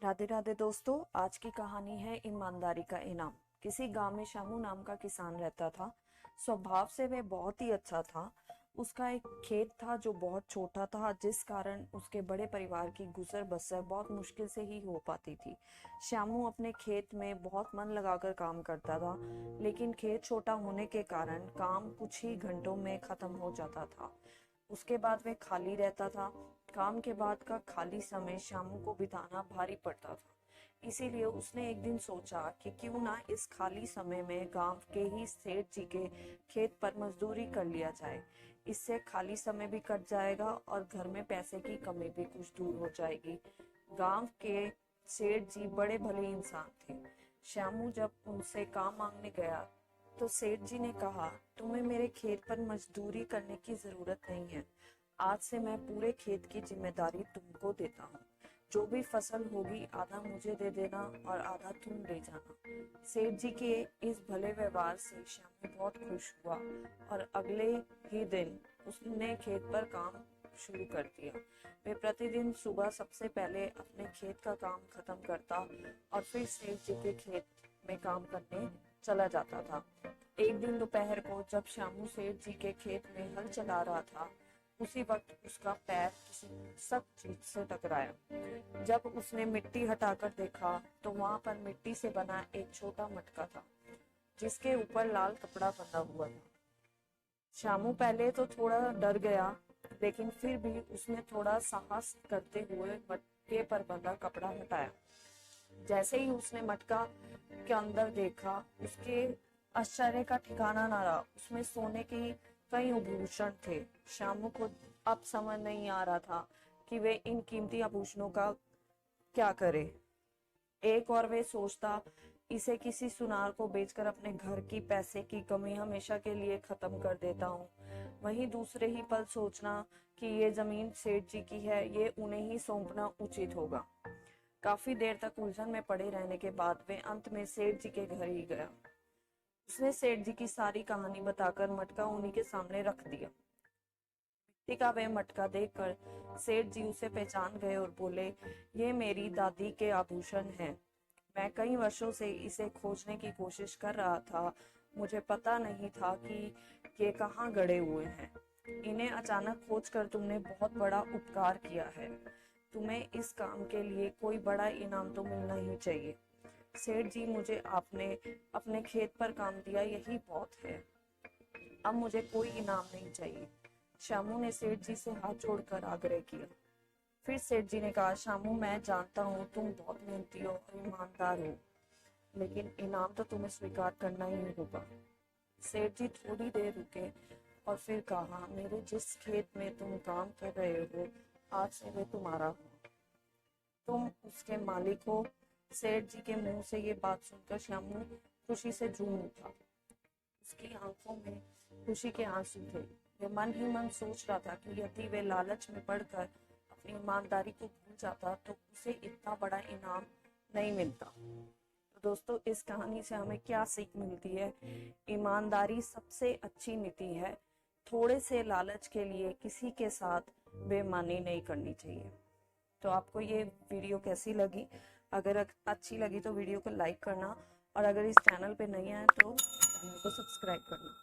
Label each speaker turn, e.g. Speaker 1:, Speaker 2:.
Speaker 1: राधे राधे दोस्तों। आज की कहानी है ईमानदारी का इनाम। किसी गांव में शामू नाम का किसान रहता था। स्वभाव से वह बहुत ही अच्छा था। उसका एक खेत था जो बहुत छोटा था, जिस कारण उसके बड़े परिवार की गुजर बसर बहुत मुश्किल से ही हो पाती थी। श्यामू अपने खेत में बहुत मन लगाकर काम करता था, लेकिन खेत छोटा होने के कारण काम कुछ ही घंटों में खत्म हो जाता था। उसके बाद वह खाली रहता था। काम के बाद का खाली समय श्यामू को बिताना भारी पड़ता था। इसीलिए उसने एक दिन सोचा कि क्यों ना इस खाली समय में गांव के ही सेठ जी के खेत पर मजदूरी कर लिया जाए। इससे खाली समय भी कट जाएगा और घर में पैसे की कमी भी कुछ दूर हो जाएगी। गांव के सेठ जी बड़े भले इंसान थे। श्यामू जब उनसे काम मांगने गया तो सेठ जी ने कहा, तुम्हें मेरे खेत पर मजदूरी करने की जरूरत नहीं है। आज से मैं पूरे खेत की जिम्मेदारी तुमको देता हूँ। जो भी फसल होगी आधा मुझे दे देना और आधा तुम ले जाना। सेठ जी के इस भले व्यवहार से श्यामू बहुत खुश हुआ और अगले ही दिन उसने खेत पर काम शुरू कर दिया। वे प्रतिदिन सुबह सबसे पहले अपने खेत का काम खत्म करता और फिर सेठ जी के खेत में काम करने चला जाता था। एक दिन दोपहर को जब श्यामू सेठ जी के खेत में हल चला रहा था, उसी वक्त उसका पैर किसी सख्त चीज से टकराया। जब उसने मिट्टी हटाकर देखा तो वहां पर मिट्टी से बना एक छोटा मटका था, जिसके ऊपर लाल कपड़ा बंधा हुआ था। श्यामू पहले तो थोड़ा डर गया, लेकिन फिर भी उसने थोड़ा साहस करते हुए मटके पर बंधा कपड़ा हटाया। जैसे ही उसने मटका के अंदर देखा, उसके आश्चर्य का ठिकाना न रहा। उसमें सोने की कई आभूषण थे। श्यामू को अब समझ नहीं आ रहा था कि वे इन कीमती आभूषणों का क्या करे। एक और वे सोचता, इसे किसी सुनार को बेचकर अपने घर की पैसे की कमी हमेशा के लिए खत्म कर देता हूँ। वहीं दूसरे ही पल सोचना कि ये जमीन सेठ जी की है, ये उन्हें ही सौंपना उचित होगा। काफी देर तक उलझन में पड़े रहने के बाद वे अंत में सेठ जी के घर ही गया। उसने सेठ जी की सारी कहानी बताकर मटका उन्हीं के सामने रख दिया। मिट्टी का वह मटका देखकर सेठ जी उसे पहचान गए और बोले, ये मेरी दादी के आभूषण हैं। मैं कई वर्षों से इसे खोजने की कोशिश कर रहा था। मुझे पता नहीं था कि ये कहाँ गड़े हुए हैं। इन्हें अचानक खोजकर तुमने बहुत बड़ा उपकार किया है। तुम्हें इस काम के लिए कोई बड़ा इनाम तो मिलना ही चाहिए। सेठ जी, मुझे आपने अपने खेत पर काम दिया, यही बहुत है। अब मुझे कोई इनाम नहीं चाहिए। श्यामू ने सेठ जी से हाथ जोड़कर आग्रह किया। फिर सेठ जी ने कहा, श्यामू, मैं जानता हूँ तुम बहुत मेहनती हो और ईमानदार हो, लेकिन इनाम तो तुम्हें स्वीकार करना ही होगा। सेठ जी थोड़ी देर रुके और फिर कहा, मेरे जिस खेत में तुम काम कर रहे हो, आज से वे तुम्हारा हो। तुम उसके मालिक हो। सेठ जी के मुंह से ये बात सुनकर श्यामू खुशी से झूम उठा। उसकी आंखों में खुशी के आंसू थे। वे मन ही मन सोच रहा था कि यदि वे लालच में पड़कर अपनी ईमानदारी को भूल जाता तो उसे इतना बड़ा इनाम नहीं मिलता। तो दोस्तों, इस कहानी से हमें क्या सीख मिलती है? ईमानदारी सबसे अच्छी नीति है। थोड़े से लालच के लिए किसी के साथ बेईमानी नहीं करनी चाहिए। तो आपको ये वीडियो कैसी लगी? अगर अच्छी लगी तो वीडियो को लाइक करना, और अगर इस चैनल पे नहीं आए तो चैनल को सब्सक्राइब करना।